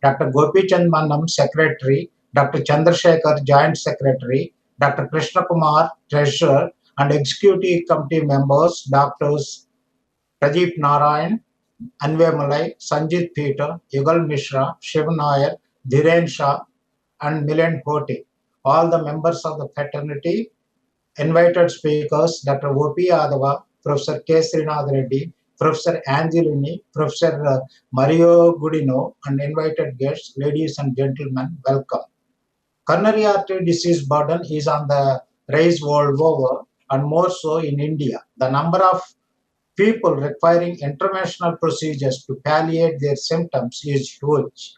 Dr. Gopichand Mannam, Secretary, Dr. Chandrasekhar, Joint Secretary, Dr. Krishna Kumar, Treasurer, and Executive Committee members, Doctors Pradeep Narayan, Anvay Malai, Sanjit Peter, Yugal Mishra, Shiv Nair, Dhiren Shah, and Milan Hoti. All the members of the fraternity, invited speakers, Dr. O.P. Yadava, Professor K. Srinath Reddy, Professor Angelini, Professor Mario Gudino, and invited guests, ladies and gentlemen, welcome. Coronary artery disease burden is on the rise world over, and more so in India. The number of people requiring interventional procedures to palliate their symptoms is huge.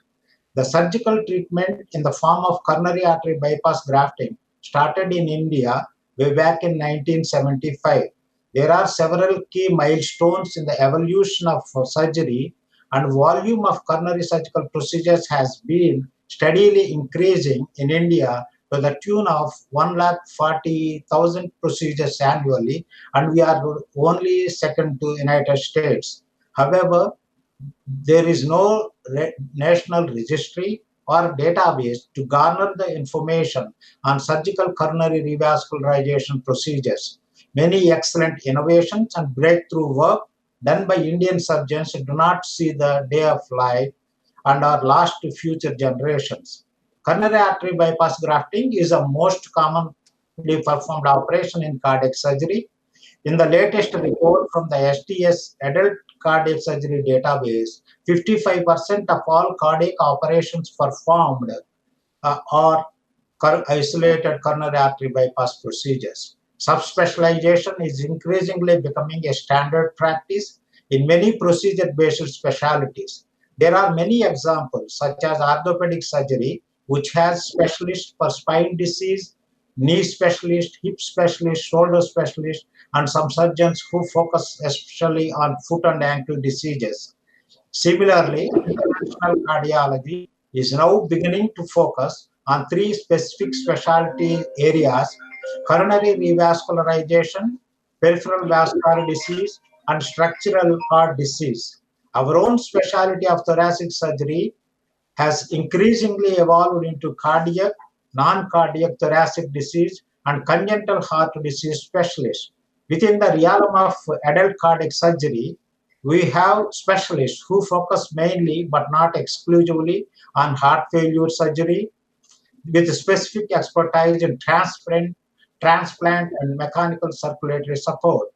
The surgical treatment in the form of coronary artery bypass grafting started in India way back in 1975. There are several key milestones in the evolution of surgery, and volume of coronary surgical procedures has been steadily increasing in India to the tune of 140,000 procedures annually, and we are only second to United States. However, there is no national registry or database to garner the information on surgical coronary revascularization procedures. Many excellent innovations and breakthrough work done by Indian surgeons do not see the day of light and are lost to future generations. Coronary artery bypass grafting is the most commonly performed operation in cardiac surgery. In the latest report from the STS Adult Cardiac Surgery Database, 55% of all cardiac operations performed are isolated coronary artery bypass procedures. Subspecialization is increasingly becoming a standard practice in many procedure-based specialties. There are many examples, such as orthopedic surgery, which has specialists for spine disease, knee specialist, hip specialist, shoulder specialist, and some surgeons who focus especially on foot and ankle diseases. Similarly, interventional cardiology is now beginning to focus on three specific specialty areas: coronary revascularization, peripheral vascular disease, and structural heart disease. Our own specialty of thoracic surgery has increasingly evolved into cardiac, non-cardiac thoracic disease, and congenital heart disease specialists. Within the realm of adult cardiac surgery, we have specialists who focus mainly but not exclusively on heart failure surgery, with specific expertise in transplant and mechanical circulatory support.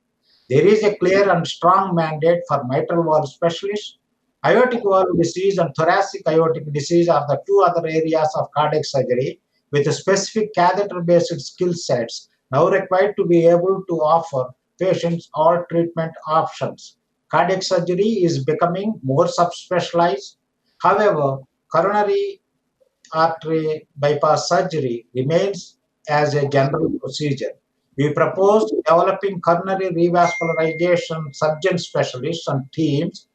There is a clear and strong mandate for mitral valve specialists. Aortic valve disease and thoracic aortic disease are the two other areas of cardiac surgery with specific catheter-based skill sets now required to be able to offer patients all treatment options. Cardiac surgery is becoming more subspecialized. However, coronary artery bypass surgery remains as a general procedure. We propose developing coronary revascularization surgeon specialists and teams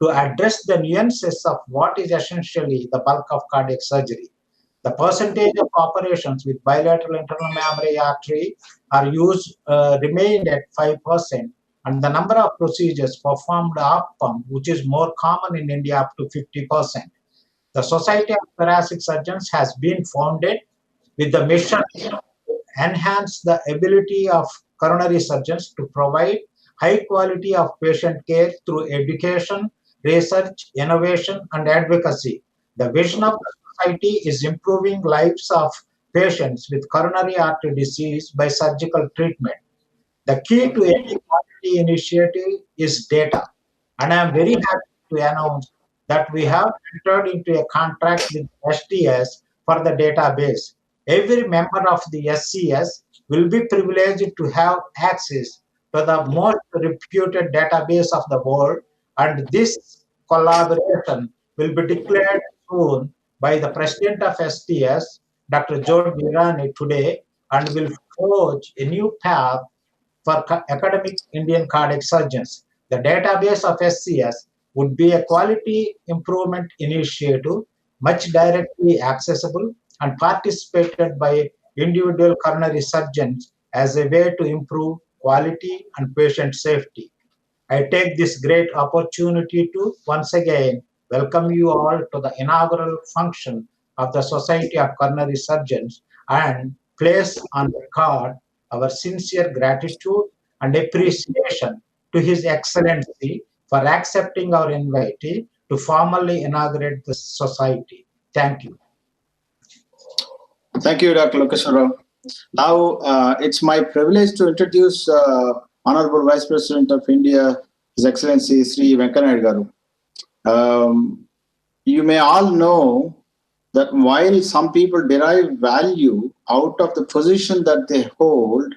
to address the nuances of what is essentially the bulk of cardiac surgery. The percentage of operations with bilateral internal mammary artery are used remained at 5%, and the number of procedures performed off pump, which is more common in India, up to 50%. The Society of Thoracic Surgeons has been founded with the mission to enhance the ability of coronary surgeons to provide high quality of patient care through education, research, innovation, and advocacy. The vision of the society is improving lives of patients with coronary artery disease by surgical treatment. The key to any quality initiative is data, and I am very happy to announce that we have entered into a contract with STS for the database. Every member of the SCS will be privileged to have access to the most reputed database of the world, and this collaboration will be declared soon by the president of STS, Dr. Joe Virani, today, and will forge a new path for academic Indian cardiac surgeons. The database of SCS would be a quality improvement initiative, much directly accessible and participated by individual coronary surgeons as a way to improve quality and patient safety. I take this great opportunity to once again welcome you all to the inaugural function of the Society of Coronary Surgeons and place on record our sincere gratitude and appreciation to His Excellency for accepting our invite to formally inaugurate the society. Thank you. Thank you, Dr. Lokeshwara. Now, it's my privilege to introduce Honorable Vice President of India, His Excellency Sri Venkaiah Naidu Garu. You may all know that while some people derive value out of the position that they hold,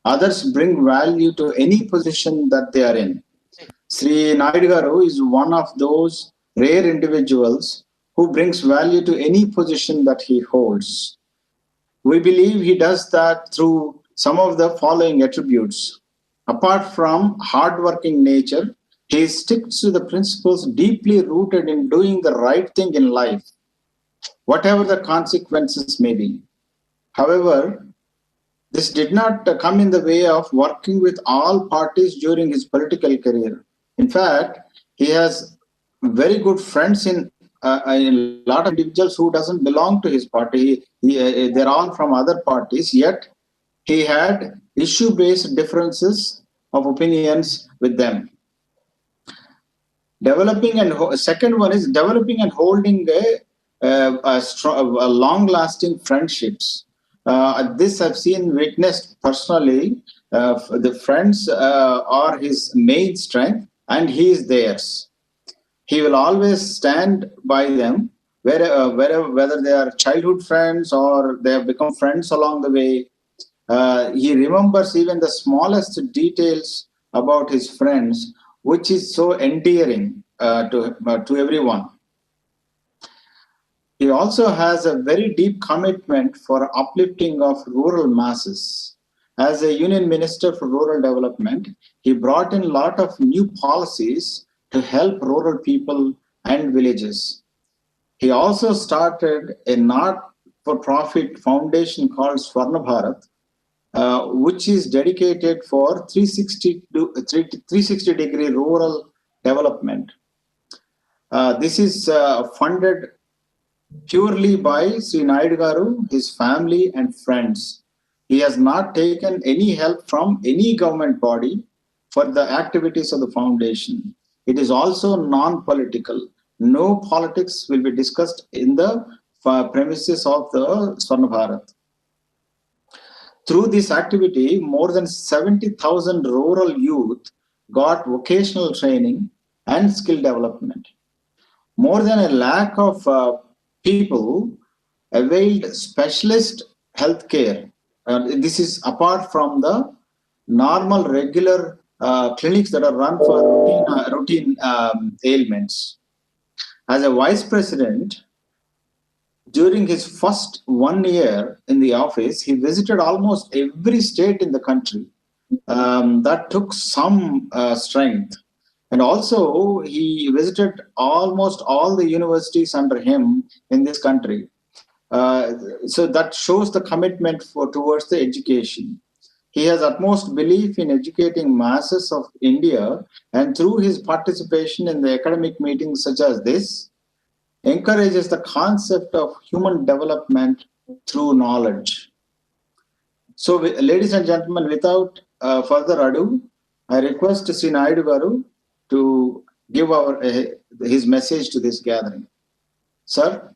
others bring value to any position that they are in. Sri Naidu Garu is one of those rare individuals who brings value to any position that he holds. We believe he does that through some of the following attributes. Apart from hardworking nature, he sticks to the principles deeply rooted in doing the right thing in life, whatever the consequences may be. However, this did not come in the way of working with all parties during his political career. In fact, he has very good friends in a lot of individuals who doesn't belong to his party. They're all from other parties, yet he had issue-based differences of opinions with them. Second one is developing and holding a long-lasting friendships. This I've witnessed personally. The friends are his main strength, and he is theirs. He will always stand by them, whether they are childhood friends or they have become friends along the way. He remembers even the smallest details about his friends, which is so endearing to everyone. He also has a very deep commitment for uplifting of rural masses. As a Union Minister for Rural Development, he brought in a lot of new policies to help rural people and villages. He also started a not-for-profit foundation called Swarna Bharat, which is dedicated for 360-degree rural development. This is funded purely by Sri Naidu Garu, his family and friends. He has not taken any help from any government body for the activities of the foundation. It is also non-political. No politics will be discussed in the premises of the Swarna Bharat. Through this activity, more than 70,000 rural youth got vocational training and skill development. More than 1 lakh of people availed specialist health care. This is apart from the normal, regular clinics that are run for routine ailments. As a vice president, during his first 1 year in the office, he visited almost every state in the country. That took some strength. And also, he visited almost all the universities under him in this country. So that shows the commitment towards the education. He has utmost belief in educating masses of India, and through his participation in the academic meetings such as this, encourages the concept of human development through knowledge. So, ladies and gentlemen, without further ado, I request Sri Naidu Garu to give his message to this gathering. Sir?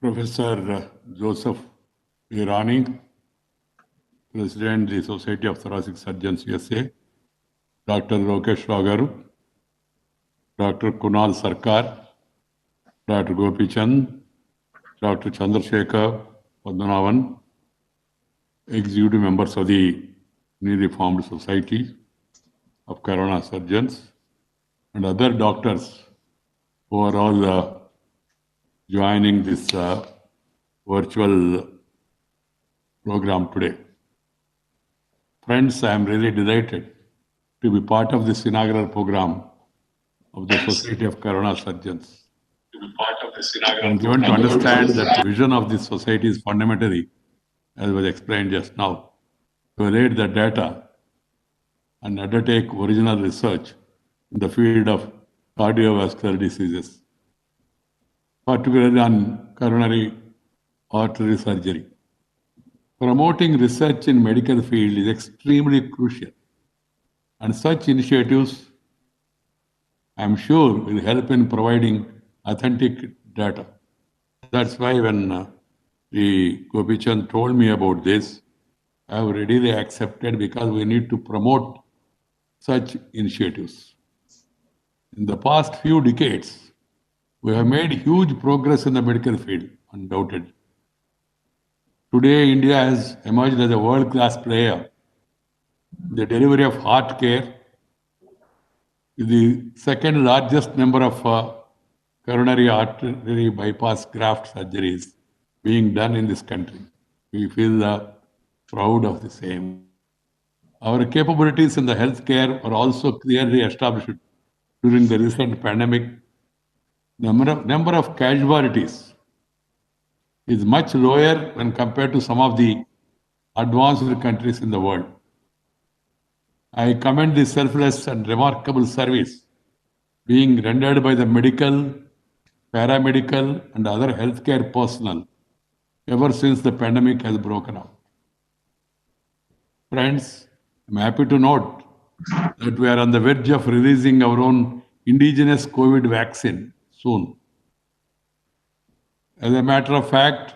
Professor Joseph Irani, President, the Society of Thoracic Surgeons, USA, Dr. Lokeshwara Garu, Dr. Kunal Sarkar, Dr. Gopi Chand, Dr. Chandrasekhar Padmanabhan, executive members of the newly formed Society of Corona Surgeons, and other doctors who are all joining this virtual program today. Friends, I am really delighted to be part of this inaugural program of the Society of Corona Surgeons. to be part of this inaugural. I'm given to understand that the vision of this society is fundamentally, as was explained just now, to relate the data and undertake original research in the field of cardiovascular diseases, particularly on coronary artery surgery. Promoting research in medical field is extremely crucial, and such initiatives, I'm sure, will help in providing authentic data. That's why when the Gopichand told me about this, I have readily accepted, because we need to promote such initiatives. In the past few decades, we have made huge progress in the medical field, undoubtedly. Today, India has emerged as a world-class player in the delivery of heart care, with the second largest number of coronary artery bypass graft surgeries being done in this country. We feel proud of the same. Our capabilities in the healthcare are also clearly established during the recent pandemic. Number of casualties is much lower when compared to some of the advanced countries in the world. I commend the selfless and remarkable service being rendered by the medical, paramedical, and other healthcare personnel ever since the pandemic has broken out. Friends, I'm happy to note that we are on the verge of releasing our own indigenous COVID vaccine soon. As a matter of fact,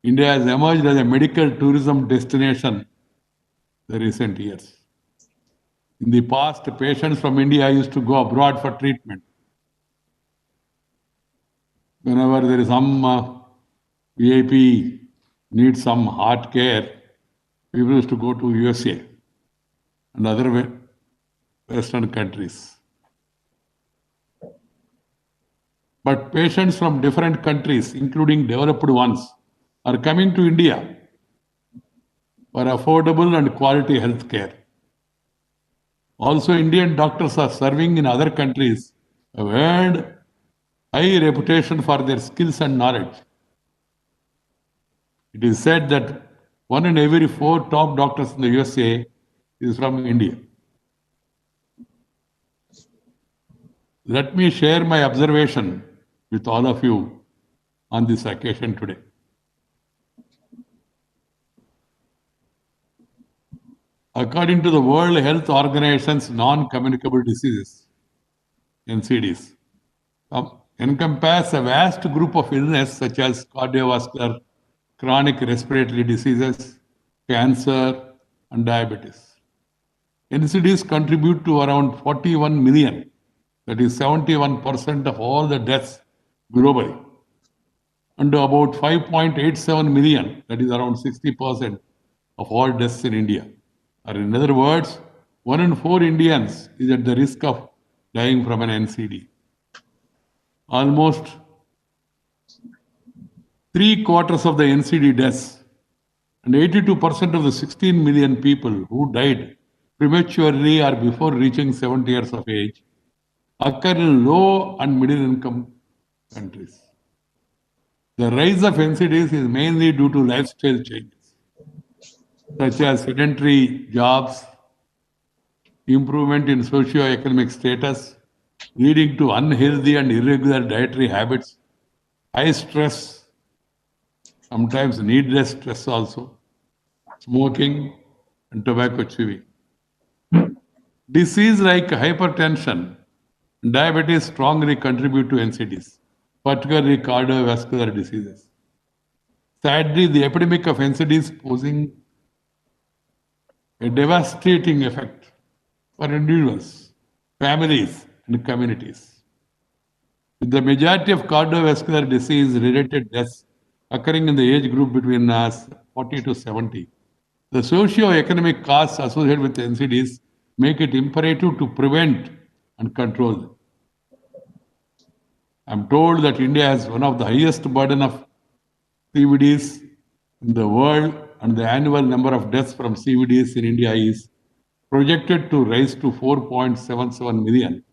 India has emerged as a medical tourism destination in the recent years. In the past, patients from India used to go abroad for treatment. Whenever there is some VIP needs some heart care, people used to go to USA and other Western countries. But patients from different countries, including developed ones, are coming to India for affordable and quality health care. Also, Indian doctors are serving in other countries have earned high reputation for their skills and knowledge. It is said that 1 in every 4 top doctors in the USA is from India. Let me share my observation with all of you on this occasion today. According to the World Health Organization's non-communicable diseases, NCDs, encompass a vast group of illness such as cardiovascular, chronic respiratory diseases, cancer, and diabetes. NCDs contribute to around 41 million, that is 71% of all the deaths globally, and about 5.87 million, that is around 60% of all deaths in India. Or in other words, 1 in 4 Indians is at the risk of dying from an NCD. Almost 3/4 of the NCD deaths and 82% of the 16 million people who died prematurely or before reaching 70 years of age occur in low and middle income countries. The rise of NCDs is mainly due to lifestyle changes, such as sedentary jobs, improvement in socio-economic status, leading to unhealthy and irregular dietary habits, high stress, sometimes needless stress also, smoking, and tobacco chewing. Disease like hypertension and diabetes strongly contribute to NCDs, particularly cardiovascular diseases. Sadly, the epidemic of NCDs posing a devastating effect for individuals, families, and communities. With the majority of cardiovascular disease-related deaths occurring in the age group between 40 to 70, the socio-economic costs associated with NCDs make it imperative to prevent and control them. I'm told that India has one of the highest burden of CVDs in the world, and the annual number of deaths from CVDs in India is projected to rise to 4.77 million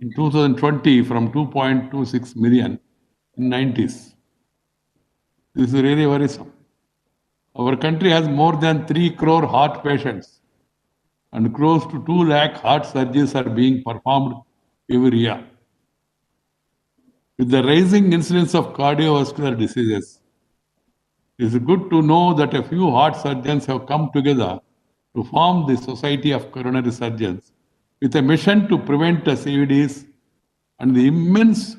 in 2020 from 2.26 million in 90s. This is really worrisome. Our country has more than 3 crore heart patients and close to 2 lakh heart surgeries are being performed every year. With the rising incidence of cardiovascular diseases, it is good to know that a few heart surgeons have come together to form the Society of Coronary Surgeons with a mission to prevent CVDs and the immense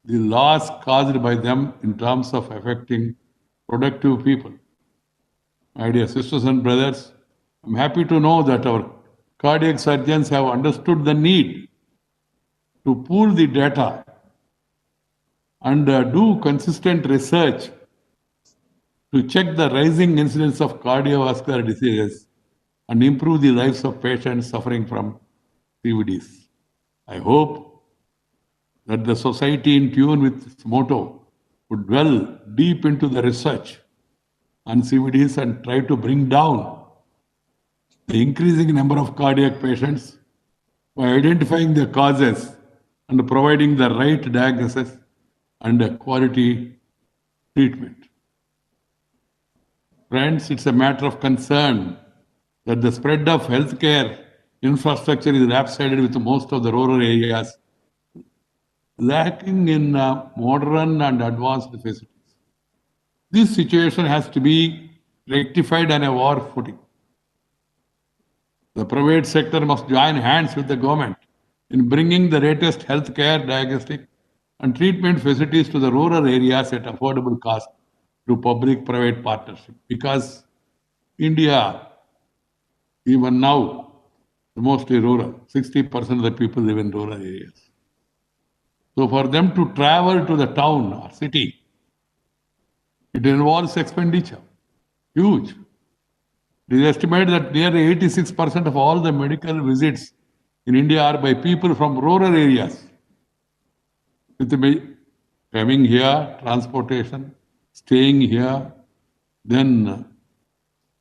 loss caused by them in terms of affecting productive people. My dear sisters and brothers, I'm happy to know that our cardiac surgeons have understood the need to pool the data and do consistent research to check the rising incidence of cardiovascular diseases and improve the lives of patients suffering from CVDs. I hope that the society, in tune with its motto, would dwell deep into the research on CVDs and try to bring down the increasing number of cardiac patients by identifying the causes and providing the right diagnosis and quality treatment. Friends, it's a matter of concern that the spread of healthcare infrastructure is lopsided, with most of the rural areas lacking in modern and advanced facilities. This situation has to be rectified on a war footing. The private sector must join hands with the government in bringing the latest healthcare, diagnostic, and treatment facilities to the rural areas at affordable cost through public-private partnership. Because India, even now, is mostly rural. 60% of the people live in rural areas. So for them to travel to the town or city, it involves expenditure, huge. It is estimated that nearly 86% of all the medical visits in India are by people from rural areas. With the coming here, transportation, staying here, then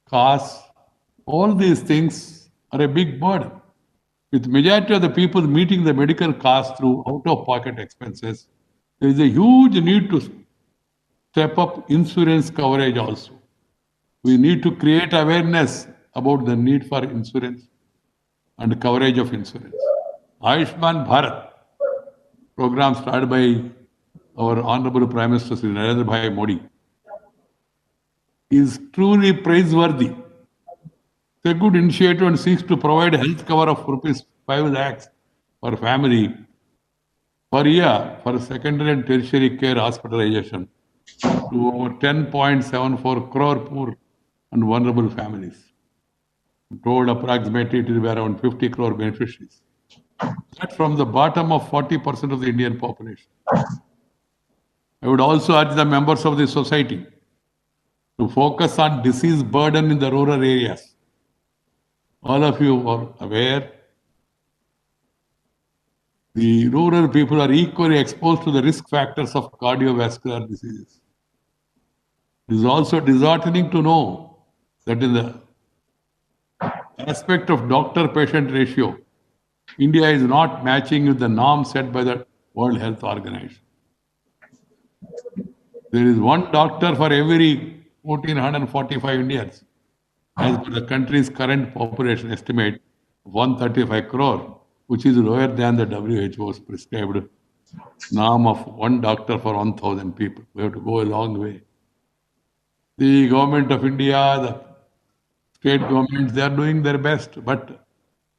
costs, all these things are a big burden. With majority of the people meeting the medical costs through out-of-pocket expenses, there is a huge need to step up insurance coverage also. We need to create awareness about the need for insurance and coverage of insurance. Ayushman Bharat program started by our Honorable Prime Minister Sri Narendra Bhai Modi is truly praiseworthy. It's a good initiative and seeks to provide health cover of rupees 5 lakhs per family per year for secondary and tertiary care hospitalization to over 10.74 crore poor and vulnerable families. I'm told approximately it will be around 50 crore beneficiaries. That's from the bottom of 40% of the Indian population. I would also urge the members of the society to focus on disease burden in the rural areas. All of you are aware the rural people are equally exposed to the risk factors of cardiovascular diseases. It is also disheartening to know that in the aspect of doctor-patient ratio, India is not matching with the norm set by the World Health Organization. There is one doctor for every 1,445 Indians, as per the country's current population estimate of 135 crore, which is lower than the WHO's prescribed norm of one doctor for 1,000 people. We have to go a long way. The government of India, the state governments, they are doing their best, but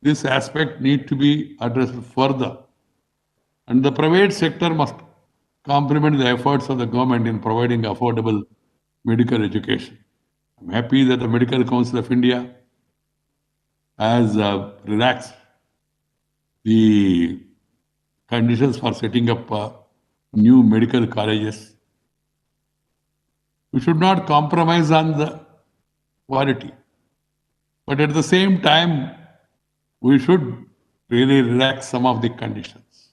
this aspect needs to be addressed further. And the private sector must complement the efforts of the government in providing affordable medical education. I'm happy that the Medical Council of India has relaxed the conditions for setting up new medical colleges. We should not compromise on the quality, but at the same time, we should really relax some of the conditions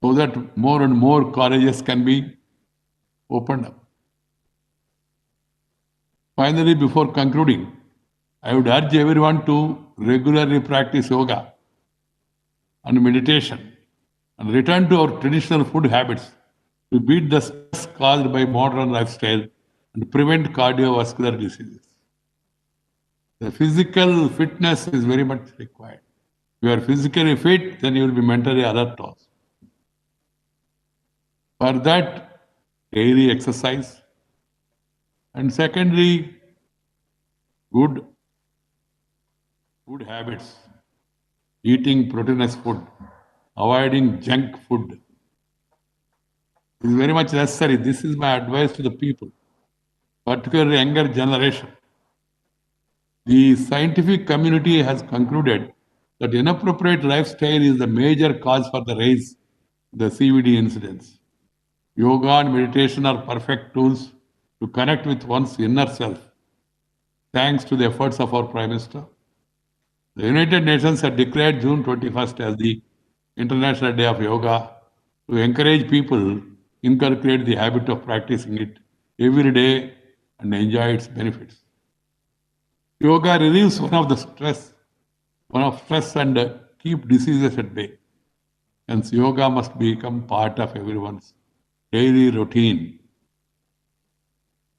so that more and more colleges can be opened up. Finally, before concluding, I would urge everyone to regularly practice yoga and meditation and return to our traditional food habits to beat the stress caused by modern lifestyle and prevent cardiovascular diseases. The physical fitness is very much required. If you are physically fit, then you will be mentally alert also. For that, daily exercise, and secondly, good food habits, eating proteinous food, avoiding junk food is very much necessary. This is my advice to the people, particularly younger generation. The scientific community has concluded that inappropriate lifestyle is the major cause for the rise of the CVD incidence. Yoga and meditation are perfect tools to connect with one's inner self. Thanks to the efforts of our Prime Minister, the United Nations had declared June 21st as the International Day of Yoga to encourage people inculcate the habit of practicing it every day and enjoy its benefits. Yoga relieves one of stress and keep diseases at bay. Hence, yoga must become part of everyone's daily routine.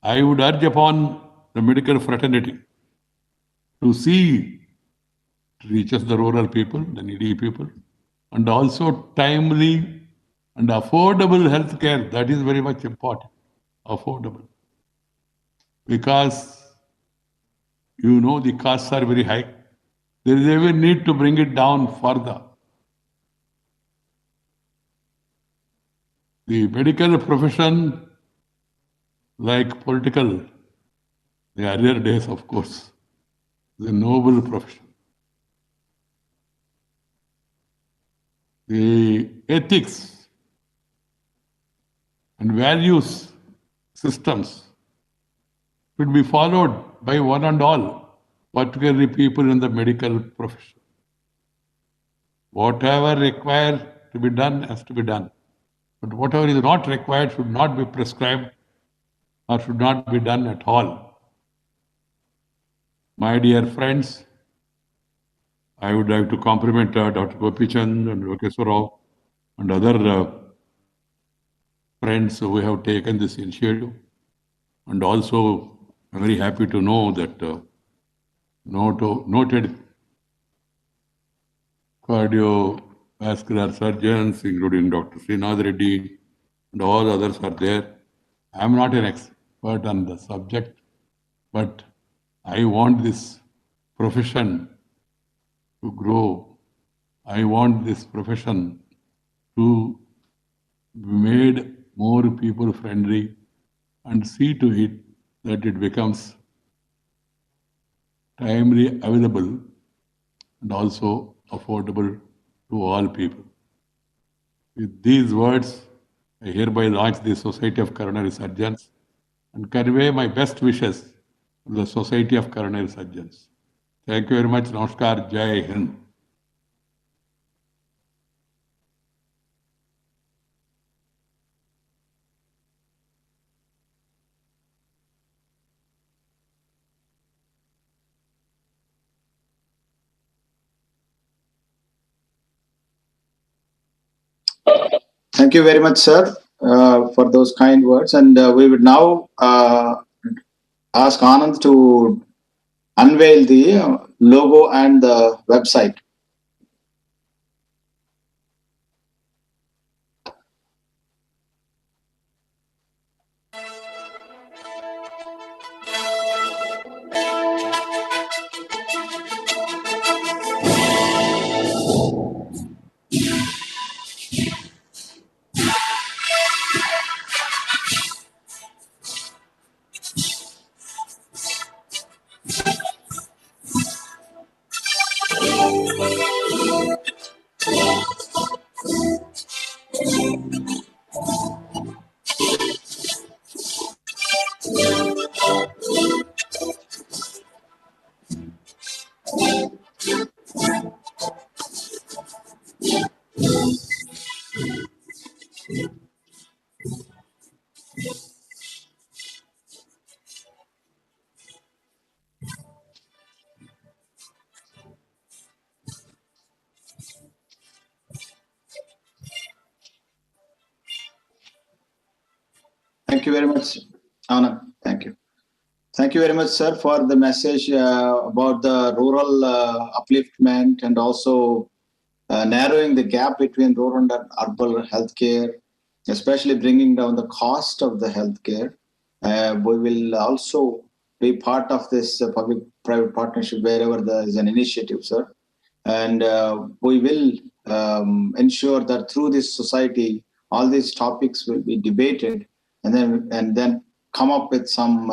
I would urge upon the medical fraternity to see it reaches the rural people, the needy people, and also timely and affordable health care. That is very much important. Affordable. Because you know the costs are very high. There is even need to bring it down further. The medical profession, like political, the earlier days, of course, is a noble profession. The ethics and values systems should be followed by one and all, particularly people in the medical profession. Whatever required to be done has to be done. But whatever is not required should not be prescribed or should not be done at all. My dear friends, I would like to compliment Dr. Gopichand and Lokeswar Rao and other friends who have taken this initiative. And also, I'm very happy to know that noted cardiovascular surgeons, including Dr. Srinath Reddy and all others are there. I'm not an expert on the subject, but I want this profession to grow. I want this profession to be made more people friendly and see to it that it becomes timely available and also affordable to all people. With these words, I hereby launch the Society of Coronary Surgeons and convey my best wishes to the Society of Coronary Surgeons. Thank you very much. Namaskar. Jai Hind. Thank you very much, sir, for those kind words. And we would now ask Anand to unveil the logo and the website. Thank you very much, Anand. Thank you. Thank you very much, sir, for the message about the rural upliftment and also narrowing the gap between rural and urban healthcare, especially bringing down the cost of the healthcare. We will also be part of this public-private partnership wherever there is an initiative, sir. And we will ensure that through this society, all these topics will be debated and then come up with some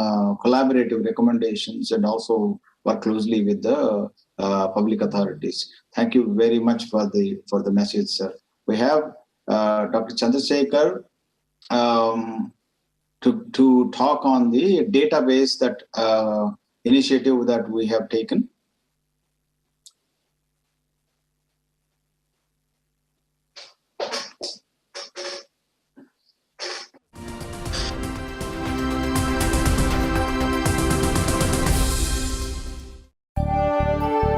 collaborative recommendations and also work closely with the public authorities. Thank you very much for the message, sir. We have Dr. Chandrasekhar to talk on the database that initiative that we have taken.